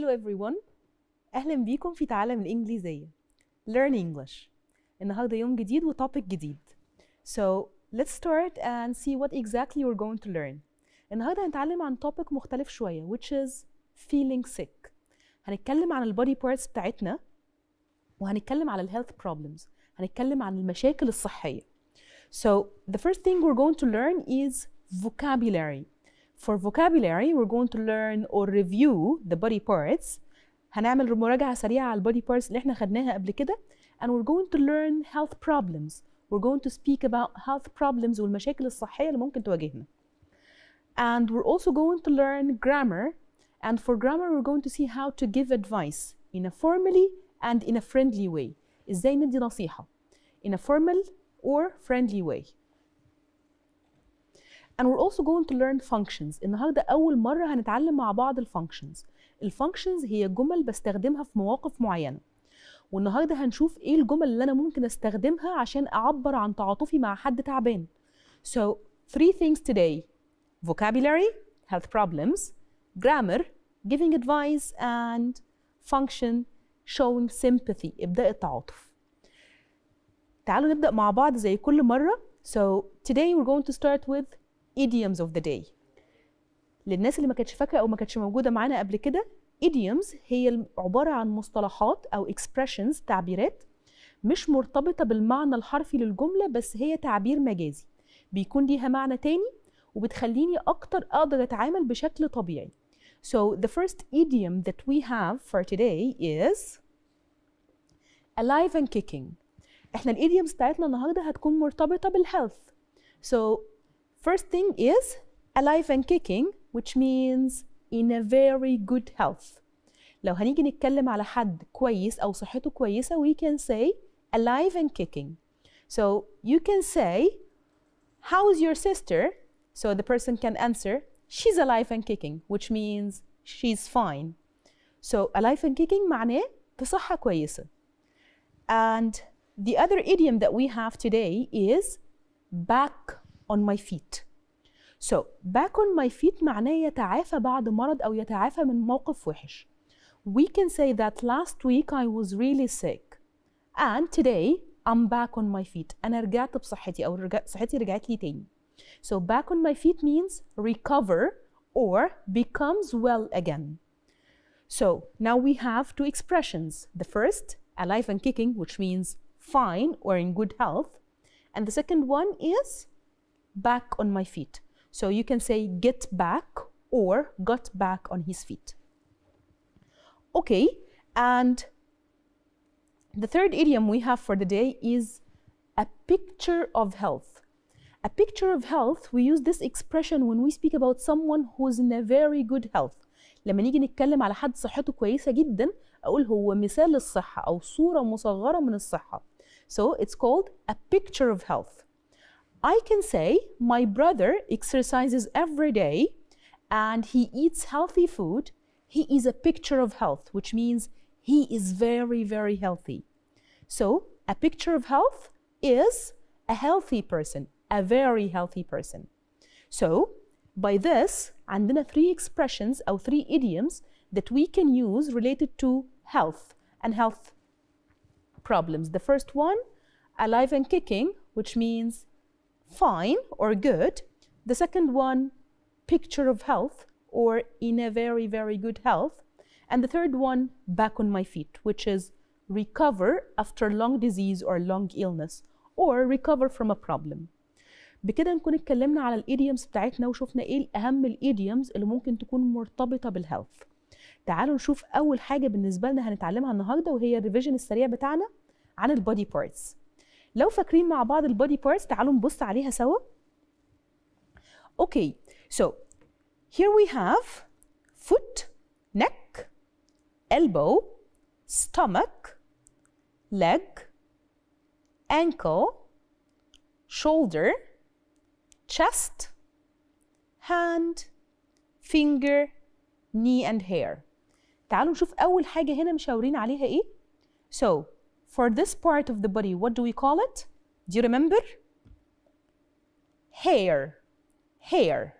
everyone. أهلا بيكم في تعلم الإنجليزية. Learn English. النهاردة يوم جديد وtopic جديد. So let's start and see what exactly we're going to learn. النهاردة هنتعلم عن topic مختلف شوية which is feeling sick. هنتكلم عن البودي parts بتاعتنا وهنتكلم على الهيلث problems. هنتكلم عن المشاكل الصحية. So the first thing we're going to learn is vocabulary. For vocabulary, we're going to learn or review the body parts. هنعمل مراجعة سريعة على البودي parts اللي احنا خدناها قبل كده. And we're going to learn health problems. We're going to speak about health problems والمشاكل الصحية اللي ممكن تواجهنا. And we're also going to learn grammar. And for grammar, we're going to see how to give advice in a formally and in a friendly way. إزاي ندي نصيحة in a formal or friendly way. And we're also going to learn functions. النهارده أول مرة هنتعلم مع بعض الfunctions. الfunctions هي جمل بستخدمها في مواقف معينة. والنهارده هنشوف إيه الجمل اللي أنا ممكن أستخدمها عشان أعبر عن تعاطفي مع حد تعبان. So, 3 things today. Vocabulary, health problems, grammar, giving advice, and function, showing sympathy, إبداء التعاطف. تعالوا نبدأ مع بعض زي كل مرة. So, today we're going to start with idioms of the day. للناس اللي ما كانتش فاكره او ما كانتش موجوده معانا قبل كده، idioms هي عباره عن مصطلحات او expressions، تعبيرات مش مرتبطه بالمعنى الحرفي للجمله، بس هي تعبير مجازي بيكون ليها معنى تاني وبتخليني اكتر اقدر اتعامل بشكل طبيعي. So the first idiom that we have for today is alive and kicking. احنا الidioms بتاعتنا النهارده هتكون مرتبطه بالhealth. So first thing is alive and kicking, which means in a very good health. لو هنيجي نتكلم على حد كويس أو صحته كويسة, we can say alive and kicking. So you can say, how is your sister? So the person can answer, she's alive and kicking, which means she's fine. So alive and kicking معناه في صحة كويسة. And the other idiom that we have today is back on my feet. So, back on my feet معناه يتعافى بعد مرض أو يتعافى من موقف وحش. We can say that last week I was really sick. And today I'm back on my feet. أنا رجعت بصحتي أو صحتي رجعت لي تاني. So, back on my feet means recover or becomes well again. So, now we have 2 expressions. The first, alive and kicking, which means fine or in good health. And the second one is back on my feet. So you can say get back or got back on his feet. Okay, and the third idiom we have for the day is a picture of health. A picture of health, we use this expression when we speak about someone who's in a very good health. لما نيجي نتكلم على حد صحته كويسة جدا أقول هو مثال للصحة أو صورة مصغرة من الصحة. So it's called a picture of health. I can say my brother exercises every day and he eats healthy food. He is a picture of health, which means he is very, very healthy. So a picture of health is a healthy person, a very healthy person. So by this, عندنا 3 expressions أو 3 idioms that we can use related to health and health problems. The first one, alive and kicking, which means fine or good. The second one, picture of health or in a very, very good health. And the third one, back on my feet, which is recover after long disease or long illness or recover from a problem. بكده نكون اتكلمنا على الإيديومز بتاعتنا وشوفنا ايه أهم الإيديومز اللي ممكن تكون مرتبطة بالهيلث. تعالوا نشوف أول حاجة بالنسبة لنا هنتعلمها النهاردة وهي الريفيجن السريع بتاعنا عن البودي بارتس. لو فاكرين مع بعض البودي بارتس تعالوا نبص عليها سوا. Okay, so here we have foot, neck, elbow, stomach, leg, ankle, shoulder, chest, hand, finger, knee and hair. تعالوا نشوف أول حاجة هنا مشاورين عليها إيه. So for this part of the body, what do we call it? Do you remember? Hair. Hair.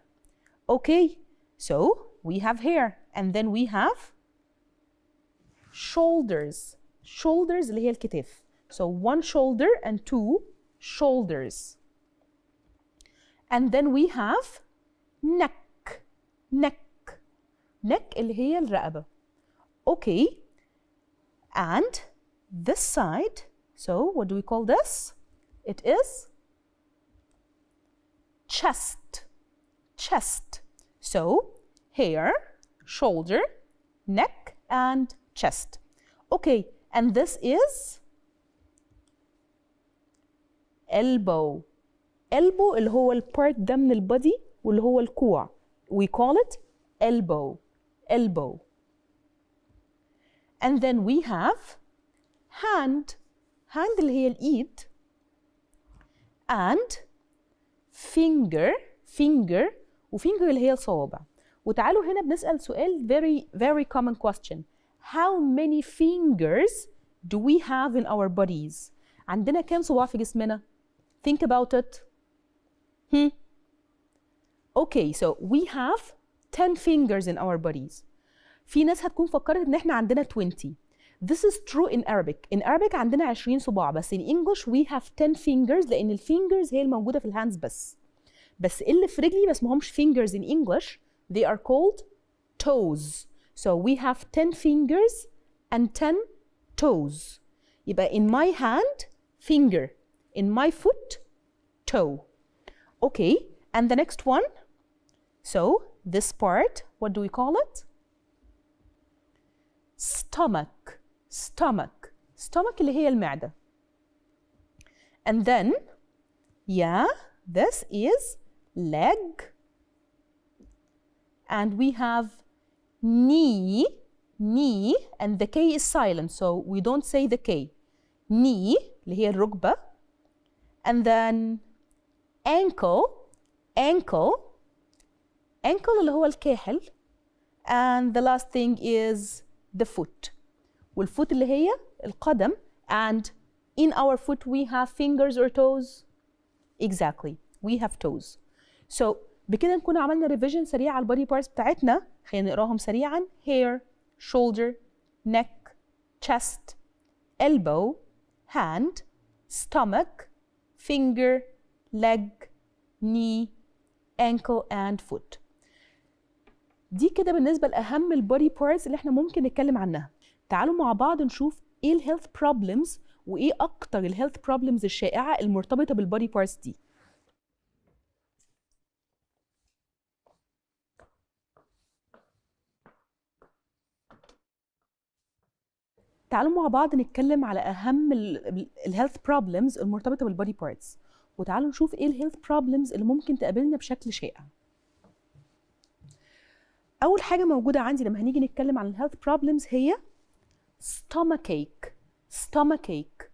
Okay, so we have hair and then we have shoulders. shoulders اللي هي الكتاف. So one shoulder and two shoulders. And then we have neck. neck. neck اللي هي الرقبة. Okay. And this side, so what do we call this? It is chest. chest. So hair, shoulder, neck, and chest. Okay, and this is elbow. elbow اللي هو البارت ده من البادي واللي هو الكوع. We call it elbow. elbow. And then we have hand. hand اللي هي الإيد. and finger. finger وfinger اللي هي الصوابع. وتعالوا هنا بنسأل سؤال very common question. How many fingers do we have in our bodies? عندنا كام صباع في جسمنا؟ Think about it. Okay, so we have 10 fingers in our bodies. في ناس هتكون فكرت ان احنا عندنا 20. This is true in Arabic. In Arabic عندنا 20 صباع، بس in English we have 10 fingers لأن الفينجرز هي الموجودة في الهاندز بس. بس اللي في رجلي ما اسمهمش fingers in English. They are called toes. So we have 10 fingers and 10 toes. يبقى in my hand, finger. In my foot, toe. Okay, and the next one. So this part, what do we call it? Stomach. stomach. stomach اللي هي المعدة. And then, yeah, this is leg. And we have knee. knee, and the K is silent, so we don't say the K. knee اللي هي الركبة. And then ankle. ankle. ankle اللي هو الكاحل. And the last thing is the foot. والfoot اللي هي القدم. And in our foot we have fingers or toes? Exactly, we have toes. So بكده نكون عملنا revision سريع على البودي بارتس بتاعتنا. خلينا نقراهم سريعا. hair, shoulder, neck, chest, elbow, hand, stomach, finger, leg, knee, ankle and foot. دي كده بالنسبة لأهم البودي بارتس اللي احنا ممكن نتكلم عنها. تعالوا مع بعض نشوف ايه الهيلث بروبلمز وايه اكتر الهيلث بروبلمز الشائعة المرتبطة بالبودي بارتس دي. تعالوا مع بعض نتكلم على اهم الهيلث بروبلمز المرتبطة بالبودي بارتس، وتعالوا نشوف ايه الهيلث بروبلمز اللي ممكن تقابلنا بشكل شائع. اول حاجة موجودة عندي لما هنيجي نتكلم عن الهيلث بروبلمز هي stomachache. stomachache.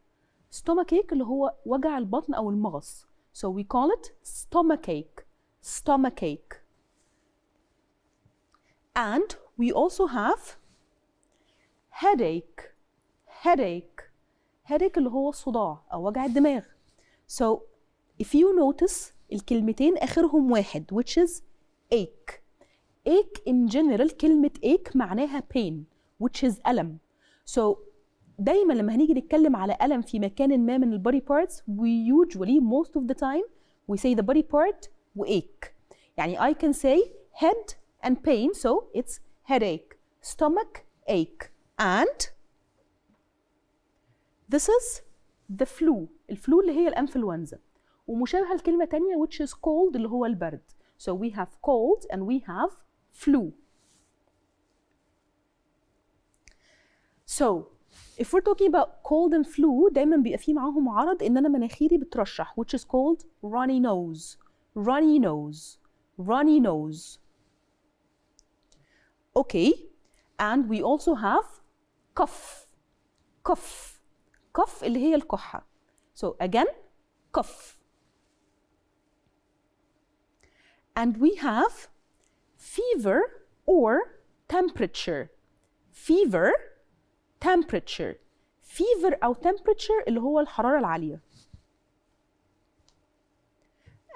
stomachache اللي هو وجع البطن او المغص. So we call it stomachache. stomachache. And we also have headache. headache. headache اللي هو الصداع او وجع الدماغ. So if you notice الكلمتين اخرهم واحد which is ache. ache in general كلمة ache معناها pain which is ألم. So دايما لما هنيجي نتكلم على ألم في مكان ما من البودي parts we usually most of the time we say the body part و ache. يعني I can say head and pain so it's headache, stomach ache. And this is the flu. الفلو اللي هي الانفلونزا، ومشابهة لكلمة تانية which is cold اللي هو البرد. So we have cold and we have flu. So if we're talking about cold and flu دايما بيبقى فيه معاهم عرض ان انا مناخيري بترشح which is called runny nose. runny nose. runny nose. Okay, and we also have cough. cough. cough اللي هي الكحة. So again cough. And we have fever or temperature. fever, temperature. fever أو temperature اللي هو الحرارة العالية.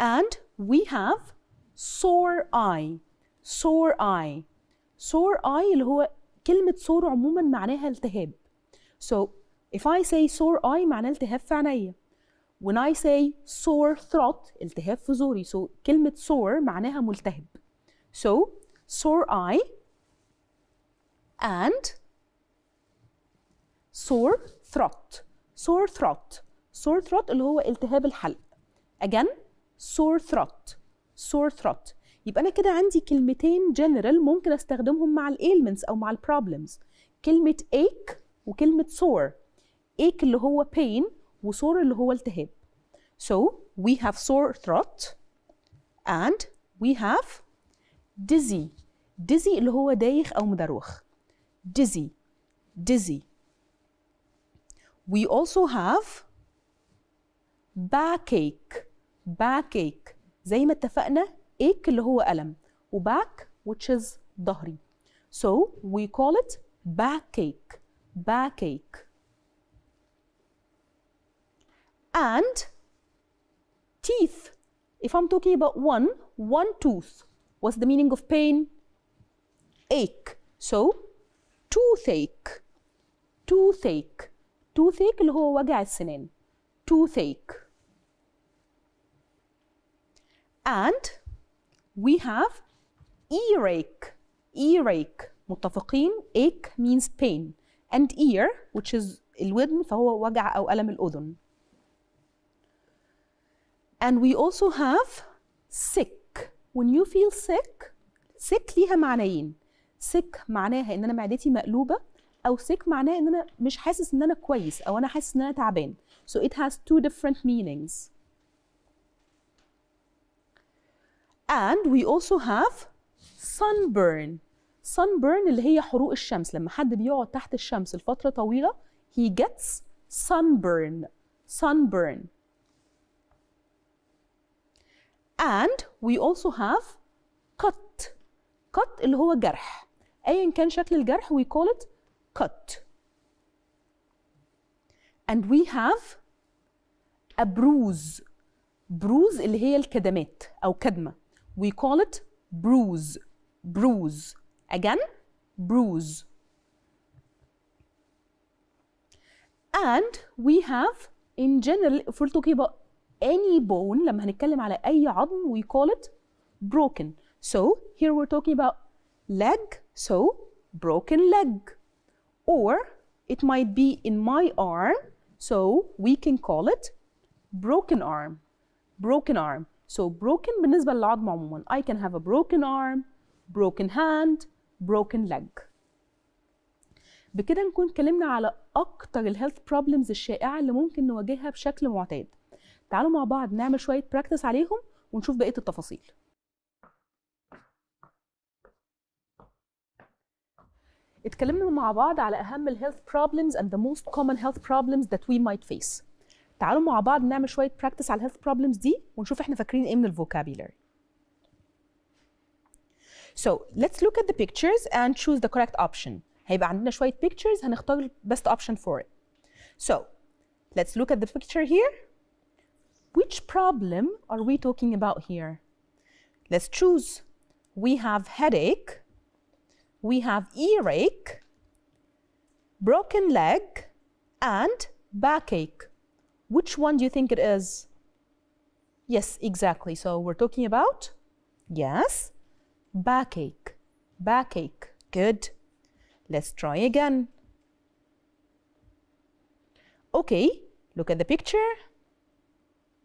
And we have sore eye. sore eye. sore eye اللي هو كلمة sore عموما معناها التهاب. So if I say sore eye معناه التهاب في عينيا. When I say sore throat التهاب في زوري. So كلمة sore معناها ملتهب. So sore eye and sore throat. sore throat. sore throat اللي هو التهاب الحلق. Again sore throat. sore throat. يبقى أنا كده عندي كلمتين general ممكن أستخدمهم مع ailments أو مع problems. كلمة ache وكلمة sore. ache اللي هو pain وsore اللي هو التهاب. So we have sore throat and we have dizzy. dizzy اللي هو دايخ أو مدروخ. dizzy. dizzy. We also have backache. backache. زي ما اتفقنا ache اللي هو ألم و back which is ظهري. So we call it backache. backache. And teeth. If I'm talking about one tooth, what's the meaning of pain? Ache. So toothache. toothache. toothache اللي هو وجع السنان. toothache. And we have earache. earache. متفقين. ache means pain and ear which is الودن فهو وجع أو ألم الأذن. And we also have sick. When you feel sick, sick ليها معنيين. sick معناها إن أنا معدتي مقلوبة أو sick معناها إن أنا مش حاسس إن أنا كويس أو أنا حاسس إن أنا تعبان. So it has two different meanings. And we also have sunburn. sunburn اللي هي حروق الشمس. لما حد بيقعد تحت الشمس لفترة طويلة he gets sunburn. sunburn. And we also have cut. cut اللي هو جرح. أيا كان شكل الجرح we call it cut. And we have a bruise. bruise اللي هي الكدمات أو كدمة. We call it bruise. bruise. Again bruise. And we have in general if we're talking about any bone لما هنتكلم على أي عظم we call it broken. So here we're talking about leg, so broken leg. Or it might be in my arm, so we can call it broken arm. broken arm. So broken بالنسبة للعظم عموما. I can have a broken arm, broken hand, broken leg. بكده نكون اتكلمنا على أكتر الهيلث بروبلمز الشائعة اللي ممكن نواجهها بشكل معتاد. تعالوا مع بعض نعمل شوية براكتس عليهم ونشوف بقية التفاصيل. اتكلمنا مع بعض على أهم الهيلث بروبلمز and the most common health problems that we might face. تعالوا مع بعض نعمل شوية براكتس على الهيلث بروبلمز دي ونشوف احنا فاكرين ايه من الفوكابيلاري. So let's look at the pictures and choose the correct option. هيبقى عندنا شوية pictures هنختار ال best option for it. So let's look at the picture here. Which problem are we talking about here? Let's choose. We have headache, we have earache, broken leg, and backache. Which one do you think it is? Yes, exactly. So we're talking about, yes, backache. Backache. Good. Let's try again. Okay, look at the picture.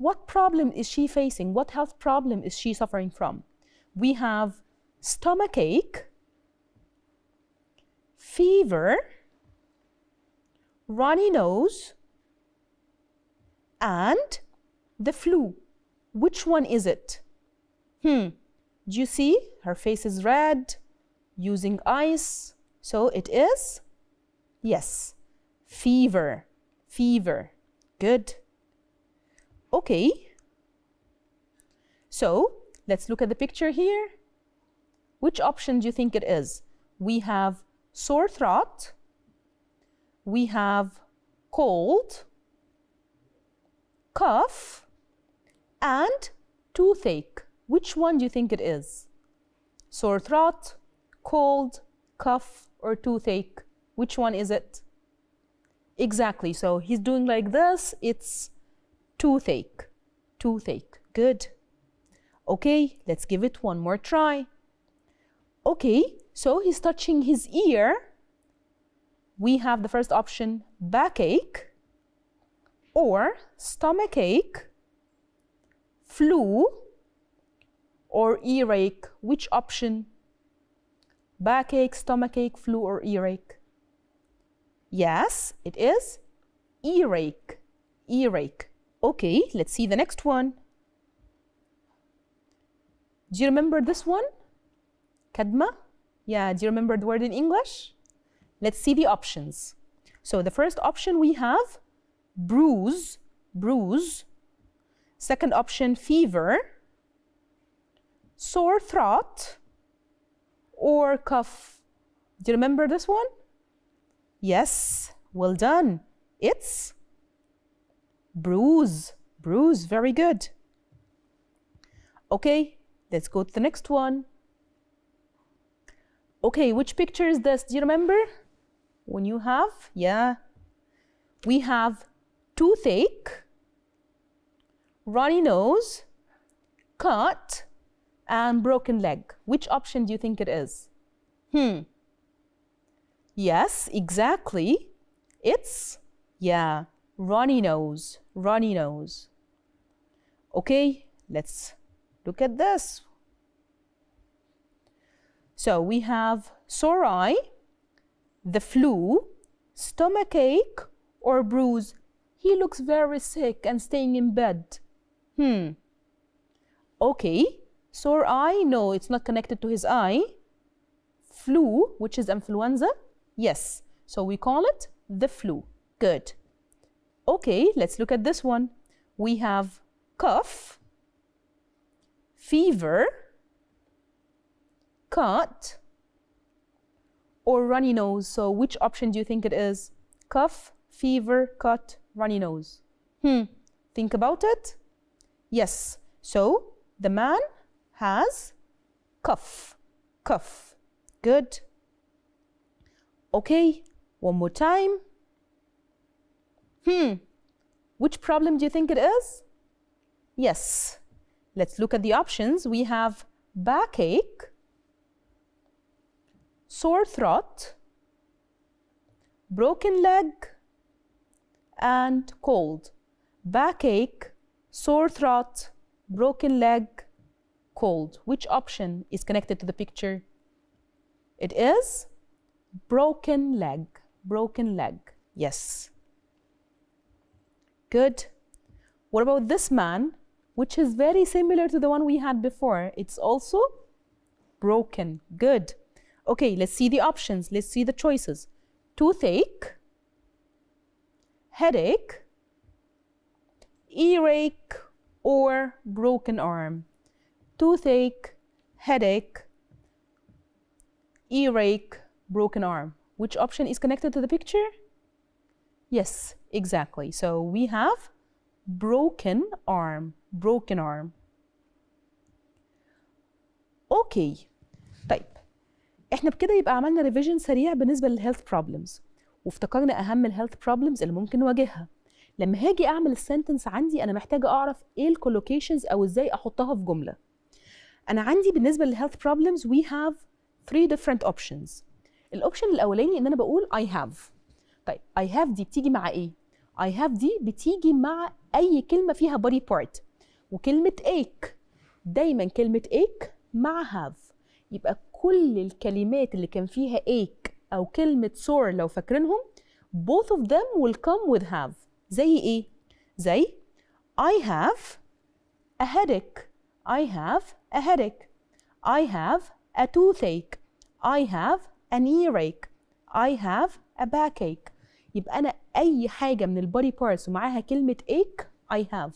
What problem is she facing? What health problem is she suffering from? We have stomachache, fever, runny nose, and the flu. Which one is it? Do you see? Her face is red, using ice. So it is, yes, fever. Fever. Good. Okay. So let's look at the picture here. Which option do you think it is? We have sore throat, we have cold, cough, and toothache. Which one do you think it is? Sore throat, cold, cough or toothache? Which one is it? Exactly. So he's doing like this. It's toothache. Toothache. Good. Okay, let's give it one more try. Okay, so he's touching his ear. We have the first option, backache, or stomachache, flu, or earache. Which option? Backache, stomachache, flu, or earache? Yes, it is earache. Earache. Okay, let's see the next one. Do you remember this one? Kadma? Yeah, do you remember the word in English? Let's see the options. So the first option we have bruise, bruise. Second option, fever, sore throat, or cough. Do you remember this one? Yes, well done. It's bruise, bruise, very good. Okay, let's go to the next one. Okay, which picture is this? Do you remember? When you have, yeah. We have toothache, runny nose, cut, and broken leg. Which option do you think it is? Yes, exactly. It's, yeah, runny nose, runny nose. Okay, let's look at this. So we have sore eye, the flu, stomachache, or bruise. He looks very sick and staying in bed. Okay, sore eye, no, it's not connected to his eye. Flu, which is influenza, yes. So we call it the flu. Good. Okay, let's look at this one. We have cough, fever, cut, or runny nose. So which option do you think it is? Cough, fever, cut, runny nose. Think about it. Yes. So the man has cough, cough. Good. Okay, one more time. Which problem do you think it is? Yes. Let's look at the options. We have backache, sore throat, broken leg, and cold. Backache, sore throat, broken leg, cold. Which option is connected to the picture? It is broken leg. Broken leg. Yes. Good. What about this man, which is very similar to the one we had before? It's also broken. Good. Okay, let's see the options. Let's see the choices. Toothache, headache, earache, or broken arm. Toothache, headache, earache, broken arm. Which option is connected to the picture? Yes, exactly. So we have broken arm. Broken arm. Okay. طيب احنا بكده يبقى عملنا ريفيجن سريع بالنسبه للهيلث بروبلمز وافتكرنا اهم الهيلث بروبلمز اللي ممكن نواجهها. لما هاجي اعمل السنتنس عندي انا محتاجه اعرف ايه الكولوكيشنز او ازاي احطها في جمله. انا عندي بالنسبه للهيلث بروبلمز we have 3 different options. الاوبشن الاولاني ان انا بقول I have. طيب I have دي بتيجي مع ايه؟ I have دي بتيجي مع اي كلمه فيها body part. وكلمه ache دايما كلمه ache مع have. يبقى كل الكلمات اللي كان فيها ache او كلمه sore لو فاكرينهم both of them will come with have. زي ايه؟ زي I have a headache. I have a headache. I have a toothache. I have an earache. I have a backache. يبقى أنا أي حاجة من البودي بارتس ومعاها كلمة ache I have.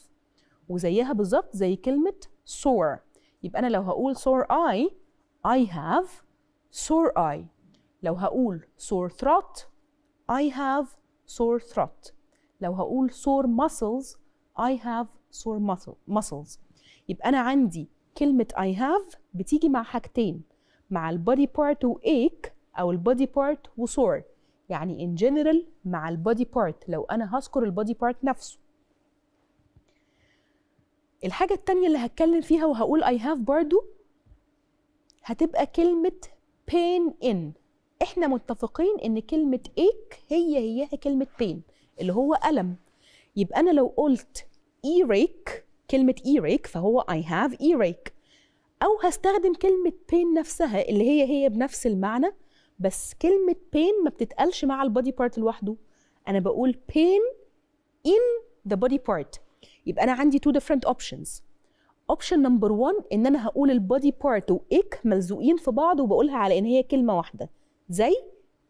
وزيها بالظبط زي كلمة sore. يبقى أنا لو هقول sore eye I have sore eye. لو هقول sore throat I have sore throat. لو هقول sore muscles I have sore muscles. يبقى أنا عندي كلمة I have بتيجي مع حاجتين، مع البودي بارت و ache او البودي بارت وسور، يعني in general مع البودي بارت لو انا هذكر البودي بارت نفسه. الحاجة التانية اللي هتكلم فيها وهقول I have برضو هتبقى كلمة pain in. احنا متفقين ان كلمة ache هي كلمة pain اللي هو ألم. يبقى أنا لو قلت earache، كلمة earache فهو I have earache، أو هستخدم كلمة pain نفسها اللي هي بنفس المعنى، بس كلمة pain ما بتتقالش مع البودي بارت لوحده، أنا بقول pain in the body part. يبقى أنا عندي two different options. option number one إن أنا هقول البودي بارت وإيك ملزوقين في بعض وبقولها على إن هي كلمة واحدة، زي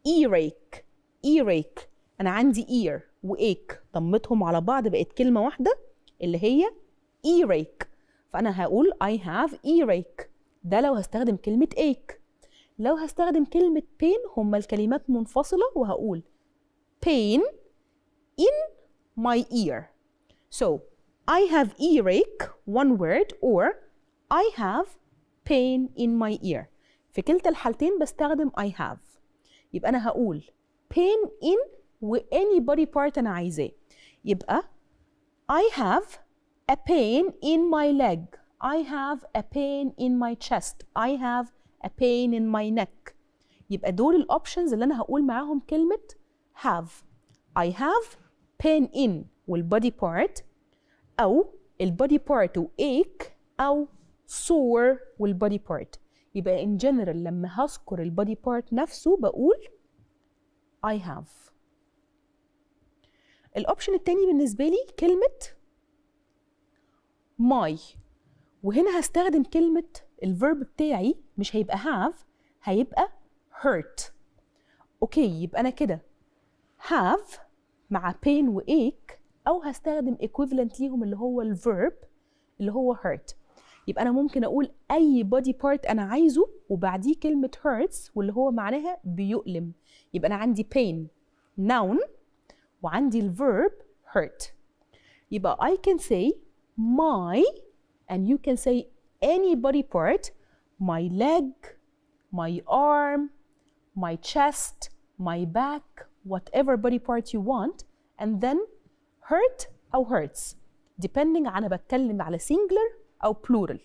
earache. earache أنا عندي ear وإيك ضمتهم على بعض بقت كلمة واحدة اللي هي earache، فأنا هقول I have earache. ده لو هستخدم كلمة ache. لو هستخدم كلمة pain هما الكلمات منفصلة وهقول pain in my ear. So I have earache one word or I have pain in my ear. في كلتا الحالتين بستخدم I have. يبقى أنا هقول pain in و any body part أنا عايزاه. يبقى I have a pain in my leg. I have a pain in my chest. I have a pain in my neck. يبقى دول الأوبشنز اللي أنا هقول معاهم كلمة have. I have pain in والbody part، أو البودي بارت وإيك، أو sore والبودي بارت. يبقى in general لما هذكر البودي بارت نفسه بقول I have. الأوبشن التاني بالنسبة لي كلمة my، وهنا هستخدم كلمة الفيرب بتاعي مش هيبقى have، هيبقى hurt. أوكي، يبقى أنا كده have مع pain وإيك، أو هستخدم equivalent ليهم اللي هو الverb اللي هو hurt. يبقى أنا ممكن أقول أي body part أنا عايزه وبعديه كلمة hurts واللي هو معناها بيؤلم. يبقى أنا عندي pain noun وعندي الverb hurt. يبقى I can say my and you can say any body part، my leg, my arm, my chest, my back, whatever body part you want, and then hurt أو hurts depending على بتكلم على singular أو plural.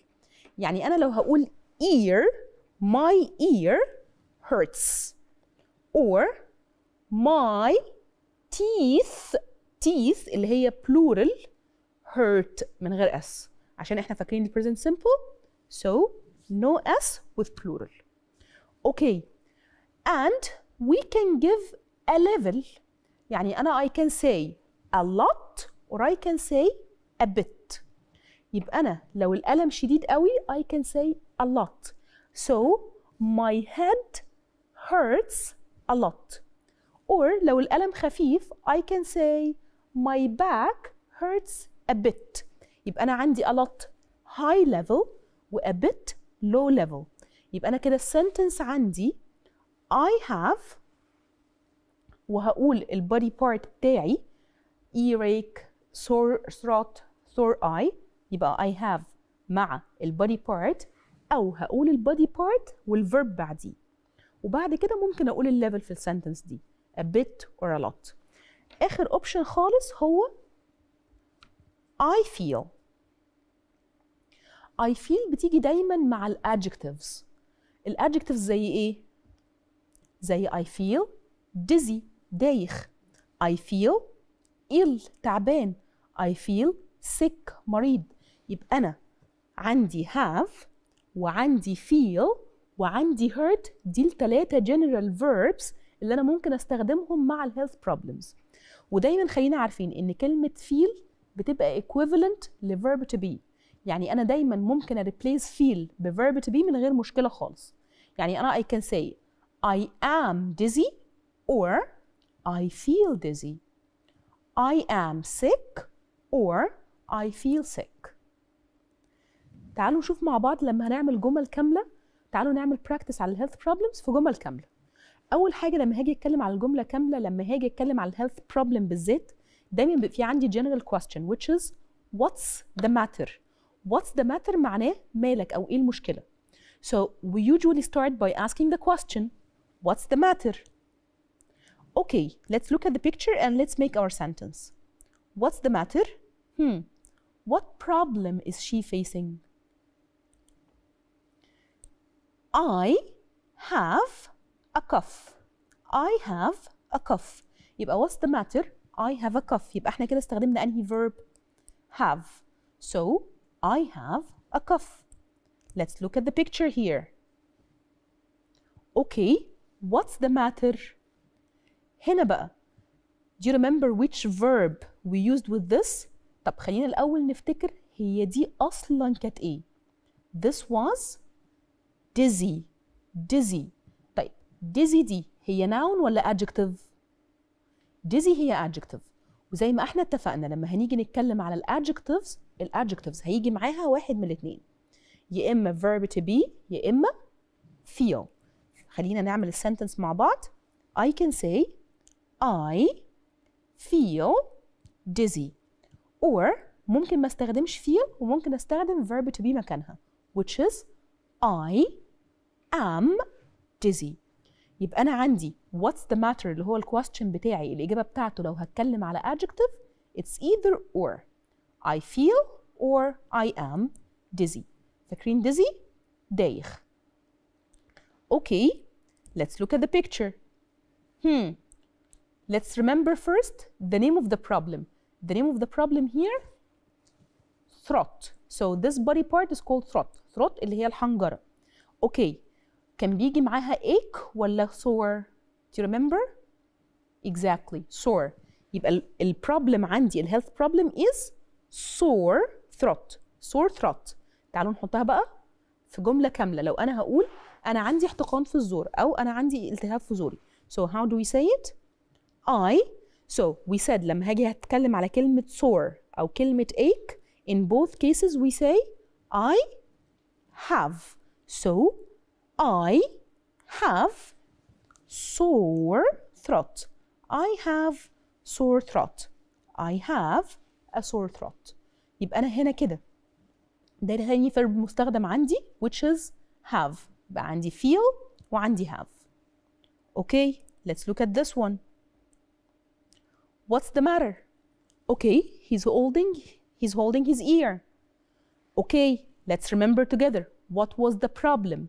يعني أنا لو هقول ear my ear hurts or my teeth اللي هي plural hurt من غير s عشان احنا فاكرين ال present simple so no s with plural. Okay, and we can give a level. يعني أنا I can say a lot or I can say a bit. يبقى أنا لو الألم شديد قوي I can say a lot. So my head hurts a lot. Or لو الألم خفيف I can say my back hurts a bit. يبقى أنا عندي a lot high level و a bit low level. يبقى أنا كده السنتنس عندي I have وهقول البودي بارت بتاعي earache, sore throat, sore eye. يبقى I have مع البودي بارت، أو هقول البودي بارت والverb بعديه، وبعد كده ممكن أقول الليفل في السنتنس دي a bit or a lot. آخر اوبشن خالص هو I feel. I feel بتيجي دايما مع الادجectives. الادجectives زي ايه؟ زي I feel dizzy دايخ، I feel ill تعبان، I feel sick مريض. يبقى أنا عندي have وعندي feel وعندي hurt، دي الثلاثة general verbs اللي أنا ممكن أستخدمهم مع ال health problems. ودايما خلينا عارفين إن كلمة feel بتبقى equivalent ل verb to be. يعني أنا دايما ممكن replace feel ب verb to be من غير مشكلة خالص. يعني أنا I can say I am dizzy or I feel dizzy. I am sick or I feel sick. تعالوا نشوف مع بعض لما هنعمل جمل كاملة. تعالوا نعمل practice على health problems في جمل كاملة. أول حاجة لما هاجي أتكلم على الجملة كاملة، لما هاجي أتكلم على health problem بالذات، دايما بيبقى في عندي general question which is what's the matter. What's the matter معناه مالك أو إيه المشكلة. So we usually start by asking the question What's the matter? Okay, let's look at the picture and let's make our sentence. What's the matter? What problem is she facing? I have a cough. I have a cough. يبقى what's the matter? I have a cough. يبقى احنا كده استخدمنا انهي verb? Have. So I have a cough. Let's look at the picture here. Okay, what's the matter? هنا بقى. Do you remember which verb we used with this? طب خلينا الأول نفتكر هي دي أصلاً كانت إيه؟ This was dizzy. Dizzy. طيب dizzy دي هي noun ولا adjective؟ dizzy هي adjective. وزي ما احنا اتفقنا لما هنيجي نتكلم على الادجectives هيجي معاها واحد من الاثنين. يا إما verb to be يا إما feel. خلينا نعمل السنتنس مع بعض. I can say I feel dizzy. Or ممكن ما استخدمش feel وممكن استخدم verb to be مكانها which is I am dizzy. يبقى أنا عندي what's the matter اللي هو الquestion بتاعي الإجابة بتاعته لو هتكلم على adjective it's either or. I feel or I am dizzy. فاكرين dizzy؟ دايخ. Okay, let's look at the picture. Let's remember first the name of the problem. The name of the problem here, throat. So this body part is called throat. Throat اللي هي الحنجرة. Okay, كان بيجي معاها ache ولا sore? Do you remember? Exactly, sore. يبقى البروبلم عندي الهيلث problem is sore throat. Sore throat. تعالوا نحطها بقى في جملة كاملة. لو أنا هقول أنا عندي احتقان في الزور أو أنا عندي التهاب في زوري. So how do we say it? So we said لما هاجي هتكلم على كلمة sore أو كلمة ache in both cases we say I have. So I have sore throat. I have sore throat. I have a sore throat. يبقى أنا هنا كده ده تاني verb مستخدم عندي which is have. يبقى عندي feel وعندي have. Okay, let's look at this one. What's the matter? Okay, he's holding his ear. Okay, let's remember together. What was the problem?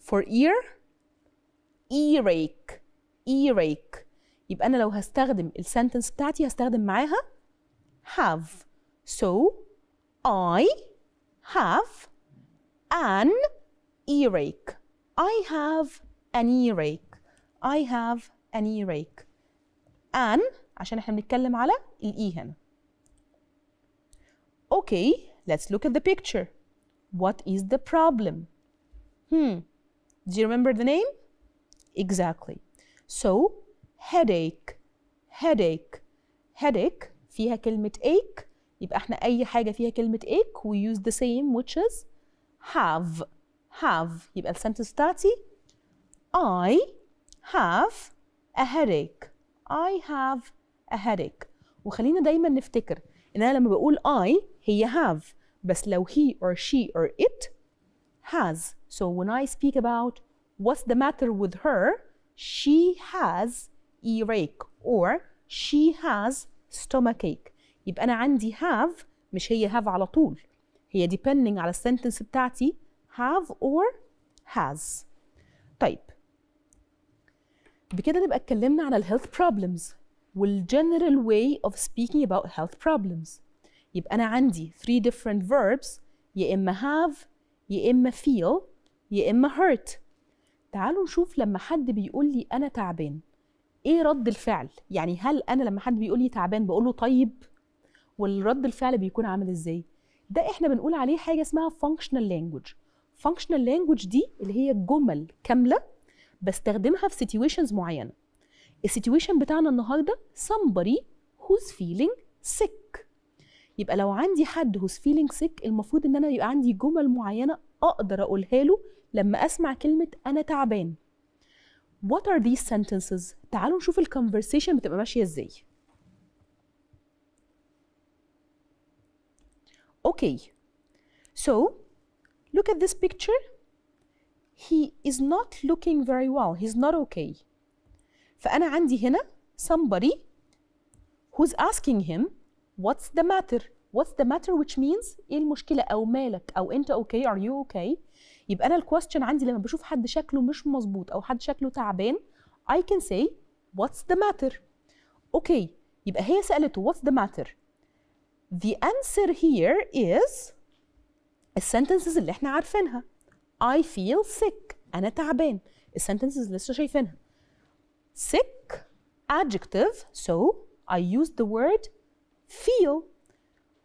For ear? Earache. Earache. يبقى أنا لو هستخدم السنتنس بتاعتي هستخدم معاها have. So, I have an earache. I have an earache. I have an earache. An عشان احنا بنتكلم على الإي هنا. Okay, let's look at the picture. What is the problem? Do you remember the name? Exactly. So, headache. Headache. Headache فيها كلمة ache. يبقى احنا أي حاجة فيها كلمة ache we use the same which is have. Have. يبقى السنتنس بتاعتي I have a headache. I have a headache. وخلينا دايما نفتكر ان انا لما بقول I هي have بس لو he or she or it has. So when I speak about what's the matter with her, she has earache or she has stomachache. يبقى انا عندي have مش هي have على طول. هي depending على السنتنس بتاعتي have or has. طيب بكده نبقى اتكلمنا على الهيلث problems والgeneral way of speaking about health problems. يبقى أنا عندي 3 different verbs يا إما have يا إما feel يا إما hurt. تعالوا نشوف لما حد بيقول لي أنا تعبان إيه رد الفعل؟ يعني هل أنا لما حد بيقول لي تعبان بقول له طيب؟ ولا رد الفعل بيكون عامل إزاي؟ ده إحنا بنقول عليه حاجة اسمها functional language. functional language دي اللي هي جمل كاملة بستخدمها في situations معينة. السيتويشن بتاعنا النهارده somebody who's feeling sick. يبقى لو عندي حد who's feeling sick المفروض ان انا يبقى عندي جمل معينة اقدر اقولها له لما اسمع كلمة انا تعبان. What are these sentences؟ تعالوا نشوف الكونفرسيشن بتبقى ماشية ازاي. Okay, so look at this picture. he is not looking very well. He's not okay. فأنا عندي هنا somebody who's asking him what's the matter. What's the matter which means إيه المشكلة أو مالك أو أنت okay, are you okay. يبقى أنا الquestion عندي لما بشوف حد شكله مش مظبوط أو حد شكله تعبان I can say what's the matter. okay. يبقى هي سألته what's the matter. The answer here is الsentences اللي احنا عارفينها. I feel sick. أنا تعبان. الsentences اللي لسه شايفينها. sick adjective, so I use the word feel.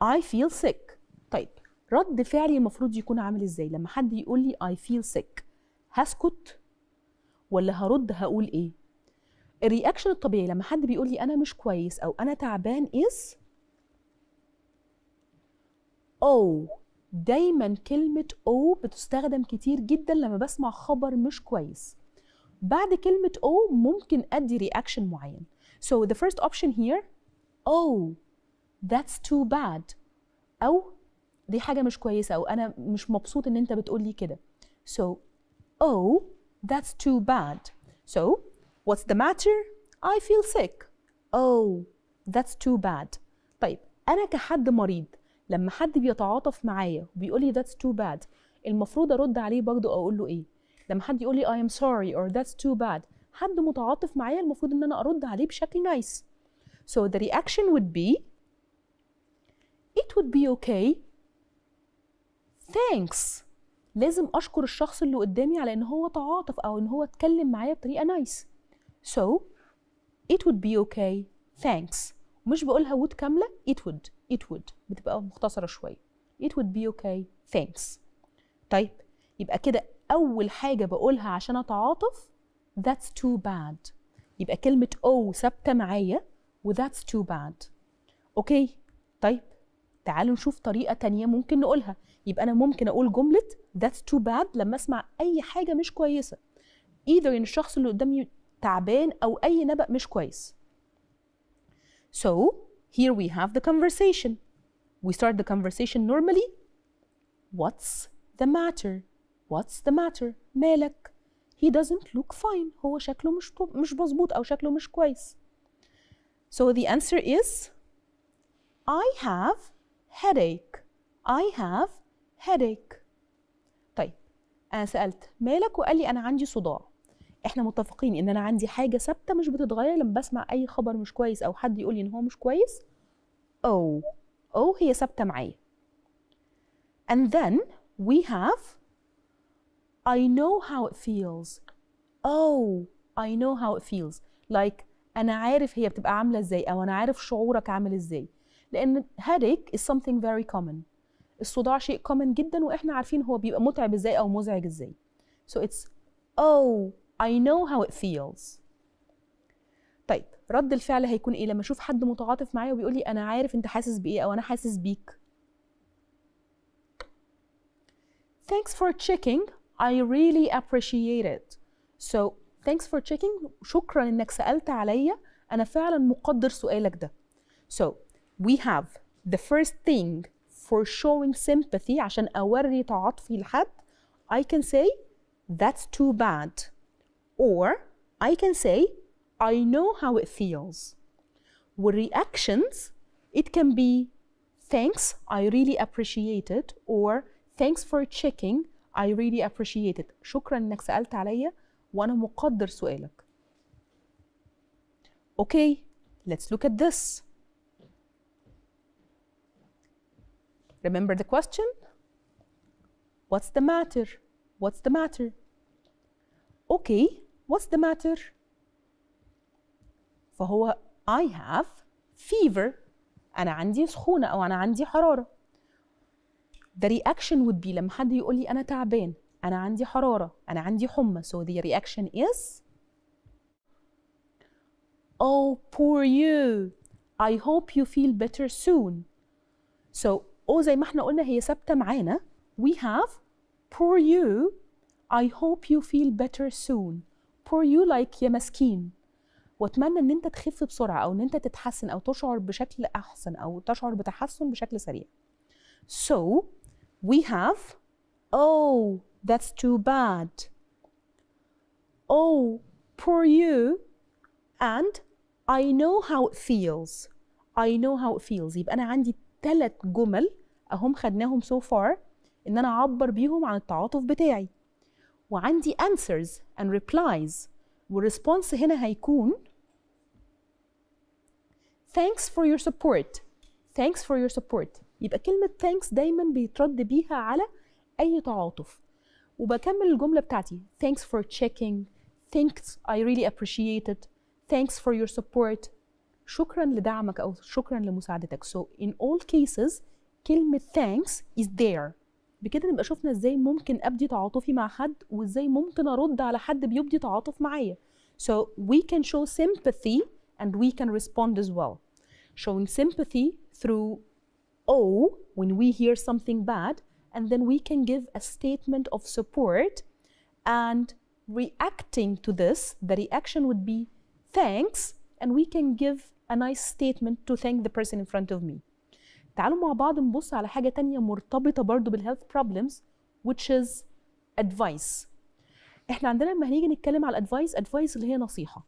I feel sick. طيب رد فعلي المفروض يكون عامل ازاي لما حد يقول لي I feel sick؟ هسكت ولا هرد هقول ايه؟ الرياكشن الطبيعي لما حد بيقول لي انا مش كويس او انا تعبان is oh. دايما كلمة oh بتستخدم كتير جدا لما بسمع خبر مش كويس. بعد كلمة oh ممكن ادي رياكشن معين. So the first option here oh that's too bad أو دي حاجة مش كويسة أو أنا مش مبسوط إن أنت بتقول لي كده. So oh that's too bad. So what's the matter? I feel sick. Oh that's too bad. طيب أنا كحد مريض لما حد بيتعاطف معايا وبيقول لي that's too bad المفروض أرد عليه برضه أقول له إيه؟ لما حد يقول لي I am sorry or that's too bad حد متعاطف معايا المفروض إن أنا أرد عليه بشكل nice. So the reaction would be it would be okay. thanks. لازم أشكر الشخص اللي قدامي على إن هو تعاطف أو إن هو اتكلم معايا بطريقة nice. So it would be okay. thanks. مش بقولها would كاملة it would بتبقى مختصرة شوية. it would be okay. thanks. طيب يبقى كده أول حاجة بقولها عشان أتعاطف that's too bad. يبقى كلمة oh ثابتة معايا و that's too bad. أوكي طيب تعالوا نشوف طريقة تانية ممكن نقولها. يبقى أنا ممكن أقول جملة that's too bad لما أسمع أي حاجة مش كويسة either إن الشخص اللي قدامي تعبان أو أي نبأ مش كويس. So here we have the conversation. We start the conversation normally. What's the matter? What's the matter? مالك؟ He doesn't look fine. هو شكله مش مظبوط أو شكله مش كويس. So the answer is I have headache. I have headache. طيب أنا سألت مالك وقال لي أنا عندي صداع. إحنا متفقين إن أنا عندي حاجة ثابتة مش بتتغير لما بسمع أي خبر مش كويس أو حد يقول لي إن هو مش كويس. Oh هي ثابتة معايا. And then we have I know how it feels. Oh I know how it feels. Like أنا عارف هي بتبقى عاملة إزاي أو أنا عارف شعورك عامل إزاي. لأن headache is something very common. الصداع شيء common جدا وإحنا عارفين هو بيبقى متعب إزاي أو مزعج إزاي. So it's oh I know how it feels. طيب رد الفعل هيكون إيه لما أشوف حد متعاطف معايا وبيقول لي أنا عارف أنت حاسس بإيه أو أنا حاسس بيك. Thanks for checking. I really appreciate it. So thanks for checking. شكرا إنك سألت عليا. أنا فعلا مقدر سؤالك ده. So we have the first thing for showing sympathy عشان أوري تعاطفي لحد. I can say that's too bad. Or I can say I know how it feels. والreactions it can be thanks I really appreciate it or thanks for checking I really appreciate it. شكرا إنك سألت عليا وأنا مقدر سؤالك. Okay, let's look at this. Remember the question? What's the matter? What's the matter? Okay, what's the matter? فهو I have fever. أنا عندي سخونة أو أنا عندي حرارة. The reaction would be لما حد يقول لي أنا تعبان، أنا عندي حرارة، أنا عندي حمى. So the reaction is oh poor you. I hope you feel better soon. So زي ما احنا قلنا هي ثابتة معانا. We have poor you. I hope you feel better soon. Poor you like يا مسكين. واتمنى ان انت تخف بسرعة او ان انت تتحسن او تشعر بشكل احسن او تشعر بتحسن بشكل سريع. So we have oh that's too bad. oh poor you and I know how it feels. I know how it feels. يبقى أنا عندي 3 جمل أهم خدناهم so far إن أنا أعبر بيهم عن التعاطف بتاعي. وعندي answers and replies والresponse هنا هيكون thanks for your support. thanks for your support. يبقى كلمة thanks دايما بيترد بيها على أي تعاطف. وبكمل الجملة بتاعتي thanks for checking, thanks I really appreciate it, thanks for your support. شكرا لدعمك أو شكرا لمساعدتك. So in all cases كلمة thanks is there. بكده نبقى شفنا ازاي ممكن أبدي تعاطفي مع حد وازاي ممكن أرد على حد بيبدي تعاطف معايا. So we can show sympathy and we can respond as well. Showing sympathy through oh when we hear something bad, and then we can give a statement of support, and reacting to this, the reaction would be thanks, and we can give a nice statement to thank the person in front of me. تعالوا مع بعض نبص على حاجة تانية مرتبطة برضو بالhealth problems, which is advice. احنا عندنا لما هنيجي نتكلم على advice اللي هي نصيحة.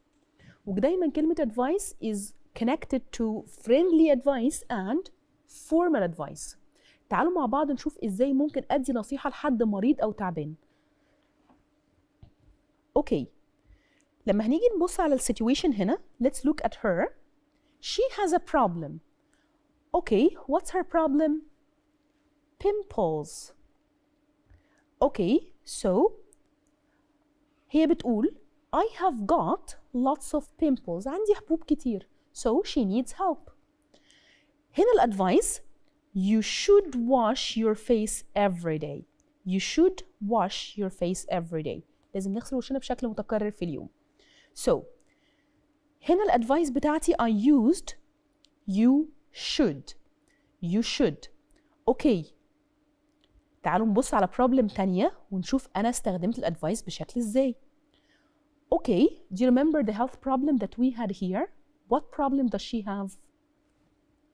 ودايما كلمة advice is connected to friendly advice and formal advice. تعالوا مع بعض نشوف ازاي ممكن ادي نصيحة لحد مريض او تعبان. اوكي، لما هنيجي نبص على السيتويشن هنا let's look at her. She has a problem. Okay, what's her problem? Pimples. Okay, so هي بتقول I have got lots of pimples. عندي حبوب كتير. So she needs help. هنا الادفايس you should wash your face every day. You should wash your face every day. لازم نغسل وشنا بشكل متكرر في اليوم. So هنا الادفايس بتاعتي I used you should. You should. Okay. تعالوا نبص على problem تانية ونشوف أنا استخدمت الادفايس بشكل ازاي. Okay, do you remember the health problem that we had here? What problem does she have?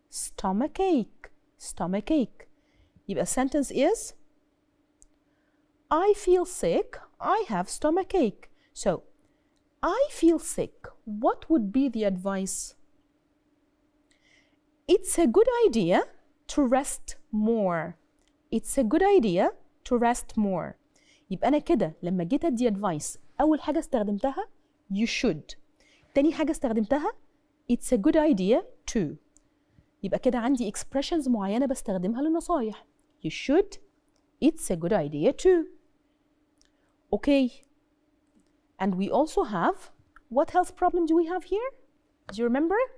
Stomachache. Stomachache. يبقى sentence is I feel sick. I have stomachache. So I feel sick. What would be the advice? It's a good idea to rest more. It's a good idea to rest more. يبقى أنا كده لما جيت أدي advice أول حاجة استخدمتها you should. تاني حاجة استخدمتها it's a good idea to. يبقى كده عندي expressions معينة بستخدمها للنصايح. You should, it's a good idea to. Okay. And we also have, what health problem do we have here? Do you remember it?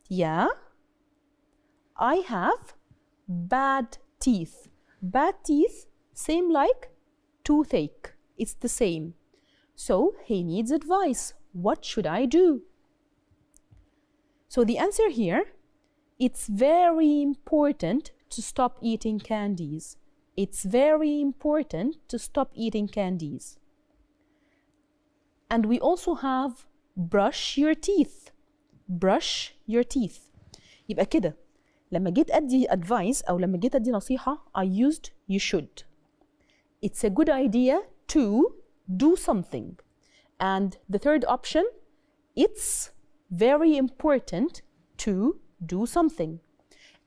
Yeah. I have bad teeth. Bad teeth, same like toothache. It's the same. So he needs advice. What should I do? So the answer here, it's very important to stop eating candies. It's very important to stop eating candies. And we also have brush your teeth. Brush your teeth. يبقى كده لما جيت أدي advice أو لما جيت أدي نصيحة I used you should. It's a good idea to do something. And the third option, it's very important to do something.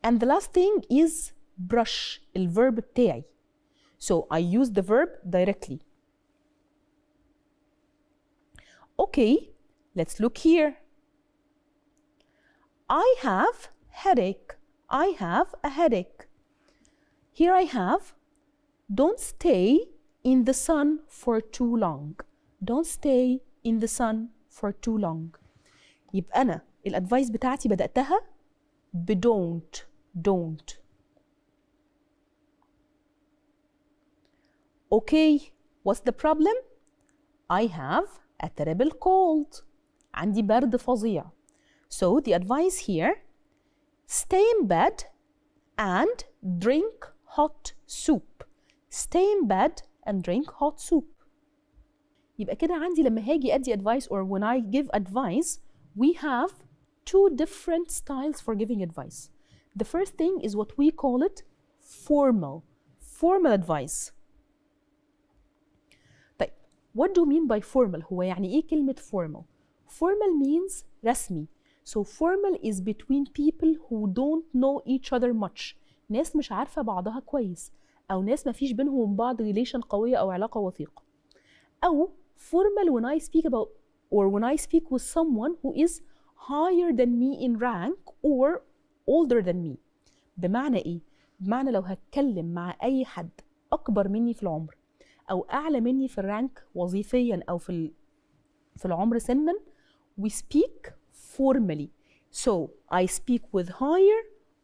And the last thing is brush, الverb بتاعي. So I use the verb directly. Okay, let's look here. I have headache. I have a headache. Here I have, don't stay in the sun for too long. Don't stay in the sun for too long. يبقى أنا الأدفايس بتاعتي بدأتها don't. Okay, what's the problem? I have a terrible cold. عندي برد فظيع. So the advice here, stay in bed and drink hot soup. Stay in bed and drink hot soup. يبقى كده عندي لما هاجي أدي advice or when I give advice, we have two different styles for giving advice. The first thing is what we call it formal advice. طيب What do you mean by formal؟ هو يعني إيه كلمة formal؟ Formal means رسمي. So formal is between people who don't know each other much. ناس مش عارفة بعضها كويس، أو ناس ما فيش بينهم وبين بعض relation قوية أو علاقة وثيقة. أو formal when I speak about or when I speak with someone who is higher than me in rank or older than me. بمعنى إيه؟ بمعنى لو هتكلم مع أي حد أكبر مني في العمر أو أعلى مني في الرانك وظيفيا أو في العمر سنا، we speak formally. So I speak with higher,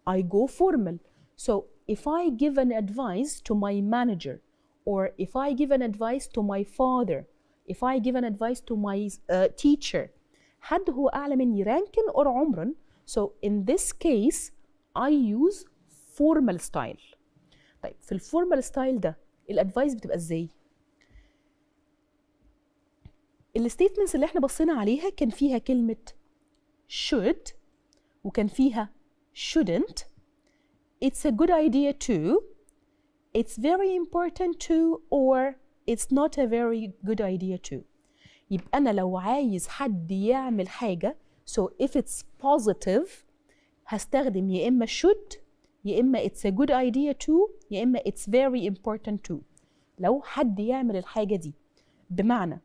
I go formal. So if I give an advice to my manager, or if I give an advice to my father, if I give an advice to my teacher, حد هو أعلى مني ranking or عمرا, so in this case I use formal style. طيب في الفورمال ستايل ده الادفايس بتبقى ازاي؟ الستيتمنتس اللي احنا بصينا عليها كان فيها كلمة should وكان فيها shouldn't. It's a good idea to, it's very important to, or it's not a very good idea to. يبقى أنا لو عايز حد يعمل حاجة so if it's positive هستخدم يا إما should يا إما it's a good idea to يا إما it's very important to. لو حد يعمل الحاجة دي، بمعنى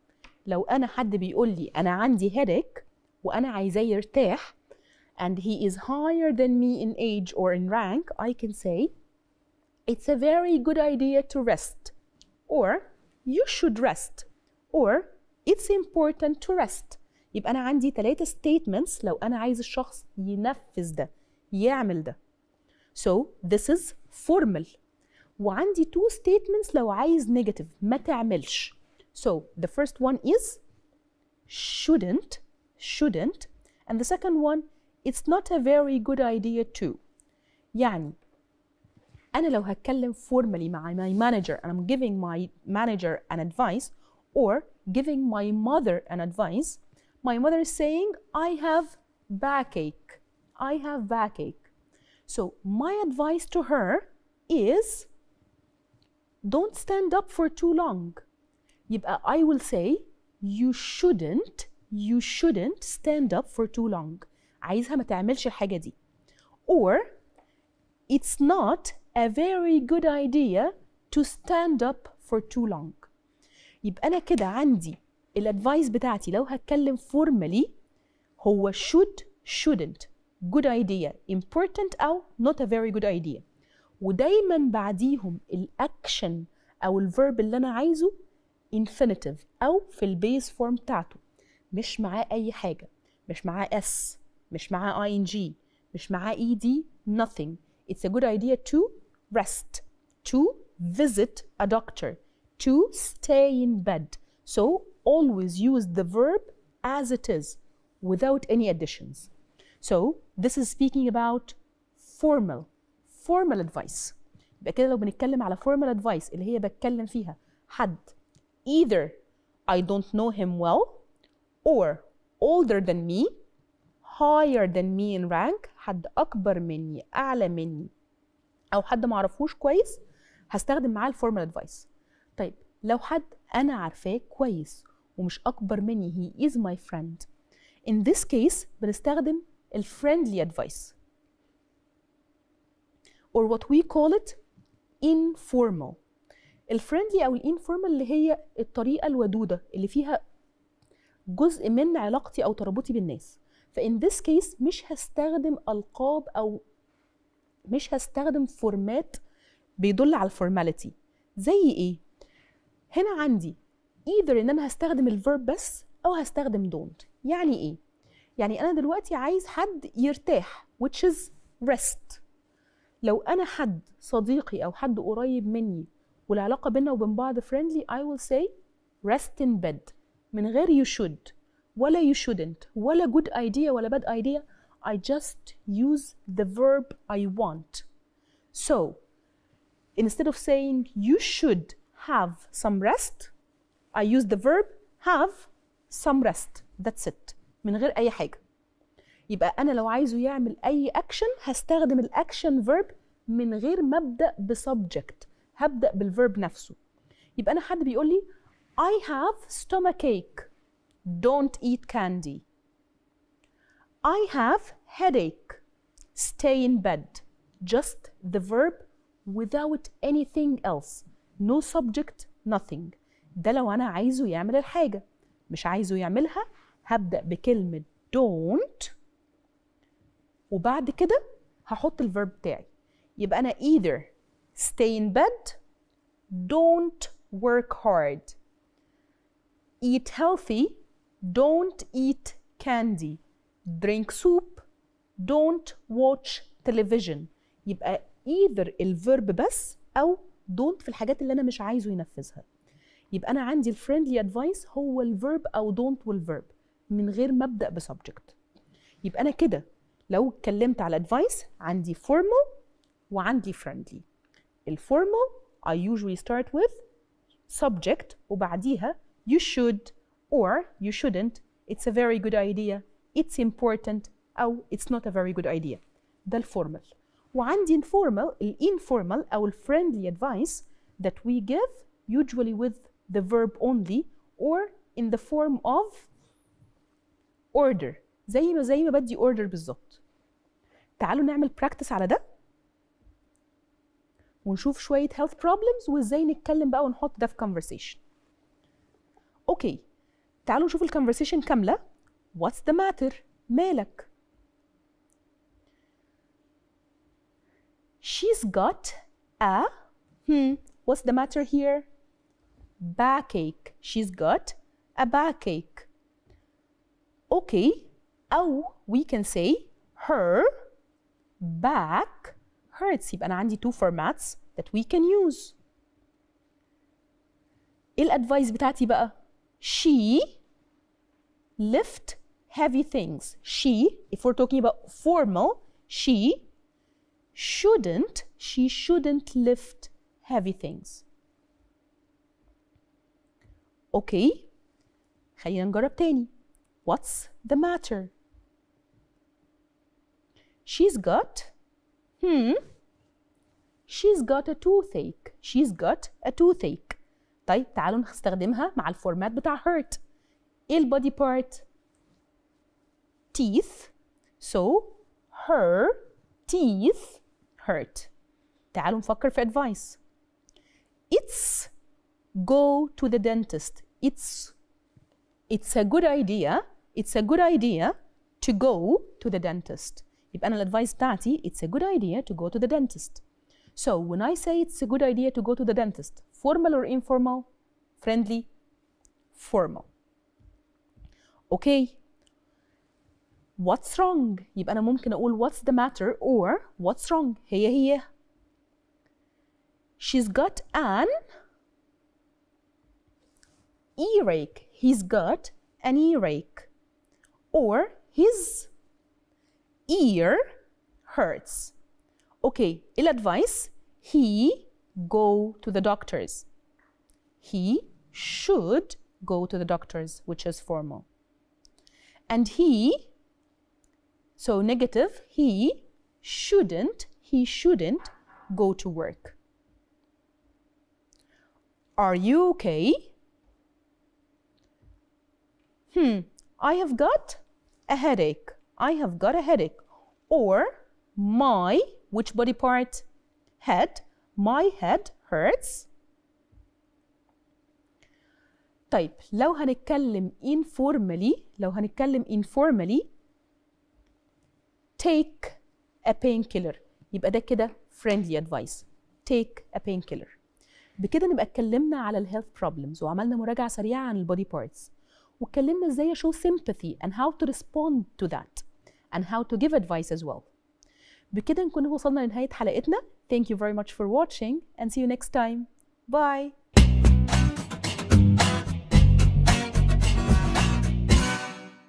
لو أنا حد بيقول لي أنا عندي headache وأنا عايزاه يرتاح and he is higher than me in age or in rank, I can say it's a very good idea to rest, or you should rest, or it's important to rest. يبقى أنا عندي 3 statements لو أنا عايز الشخص ينفذ ده يعمل ده. So this is formal. وعندي 2 statements لو عايز negative ما تعملش. So the first one is shouldn't, and the second one it's not a very good idea to. يعني أنا لو هتكلم formally مع my manager and I'm giving my manager an advice or giving my mother an advice, my mother is saying I have backache. So my advice to her is don't stand up for too long. يبقى I will say you shouldn't stand up for too long. عايزها ما تعملش الحاجة دي. Or it's not a very good idea to stand up for too long. يبقى أنا كده عندي الادفايس بتاعتي لو هتكلم formally هو shouldn't, good idea, important أو not a very good idea. ودايما بعديهم الأكشن أو الفيرب اللي أنا عايزه infinitive أو في البيز فورم بتاعته، مش معاه أي حاجة، مش معاه s، مش معاه ing، مش معاه ed، nothing. It's a good idea to rest, to visit a doctor, to stay in bed. So always use the verb as it is without any additions. So this is speaking about formal advice. يبقى كده لو بنتكلم على formal advice اللي هي بتكلم فيها حد either I don't know him well or older than me, higher than me in rank، حد أكبر مني أعلى مني أو حد معرفوش كويس، هستخدم معاه الفورمال advice. طيب لو حد أنا عارفاه كويس ومش أكبر مني he is my friend، in this case بنستخدم friendly advice or what we call it informal. الفريندلي أو الانفورمال اللي هي الطريقة الودودة اللي فيها جزء من علاقتي أو ترابطي بالناس. فإن this case مش هستخدم ألقاب أو مش هستخدم فورمات بيدل على الفورماليتي. زي إيه؟ هنا عندي either إن أنا هستخدم الفيرب بس أو هستخدم don't. يعني إيه؟ يعني أنا دلوقتي عايز حد يرتاح which is rest. لو أنا حد صديقي أو حد قريب مني والعلاقة بيننا وبين بعض friendly I will say rest in bed من غير you should ولا you shouldn't ولا good idea ولا bad idea. I just use the verb I want. So instead of saying you should have some rest I use the verb have some rest. That's it من غير أي حاجة. يبقى أنا لو عايزه يعمل أي أكشن هستخدم الأكشن verb من غير ما أبدأ بسubject، هبدأ بالverb نفسه. يبقى أنا حد بيقول لي I have stomachache. Don't eat candy. I have headache. Stay in bed. Just the verb without anything else. No subject, nothing. ده لو أنا عايزه يعمل الحاجة. مش عايزه يعملها هبدأ بكلمة don't وبعد كده هحط الverb بتاعي. يبقى أنا either stay in bed, don't work hard. Eat healthy, don't eat candy. Drink soup, don't watch television. يبقى either الverb بس أو don't في الحاجات اللي أنا مش عايزه ينفذها. يبقى أنا عندي الفريندلي أدفايس هو الverb أو don't والverb من غير ما أبدأ بسبجكت. يبقى أنا كده لو اتكلمت على advice عندي formal وعندي friendly. الformal I usually start with subject وبعديها you should or you shouldn't, it's a very good idea, it's important أو it's not a very good idea. ده الفورمال. وعندي informal الinformal أو الfriendly advice that we give usually with the verb only or in the form of order زي ما بدي order بالظبط. تعالوا نعمل practice على ده ونشوف شوية health problems وازاي نتكلم بقى ونحط ده في conversation. اوكي تعالوا نشوف الconversation كاملة. What's the matter؟ مالك؟ She's got a what's the matter here؟ backache. She's got a backache. Okay أو we can say her back hurts. يبقى أنا عندي two formats that we can use. إيه الأدفايس بتاعتي بقى؟ She lift heavy things. She, if we're talking about formal, she shouldn't lift heavy things. Okay خلينا نجرب تاني. What's the matter؟ She's got a toothache. She's got a toothache. طيب تعالوا نستخدمها مع الفورمات بتاع hurt. ايه البودي بارت؟ teeth. So her teeth hurt. تعالوا نفكر في advice. It's go to the dentist. It's a good idea. It's a good idea to go to the dentist. يبقى أنا الادفايس بتاعتي it's a good idea to go to the dentist. So when I say it's a good idea to go to the dentist, formal or informal? Friendly? Formal. Okay. What's wrong؟ يبقى أنا ممكن أقول what's the matter or what's wrong. هي She's got an earache. He's got an earache. Or his ear hurts. Okay, الادفايس he go to the doctors. He should go to the doctors, which is formal. And he, so negative, he shouldn't go to work. Are you okay? I have got a headache. I have got a headache. Or my, which body part? Head. My head hurts. طيب لو هنتكلم informally take a painkiller. يبقى ده كده friendly advice. Take a painkiller. بكده نبقى اتكلمنا على الهيلث بروبلمز وعملنا مراجعة سريعة عن البودي بارتس واتكلمنا ازاي show sympathy and how to respond to that and how to give advice as well. بكده نكون وصلنا لنهاية حلقتنا. Thank you very much for watching and see you next time. Bye.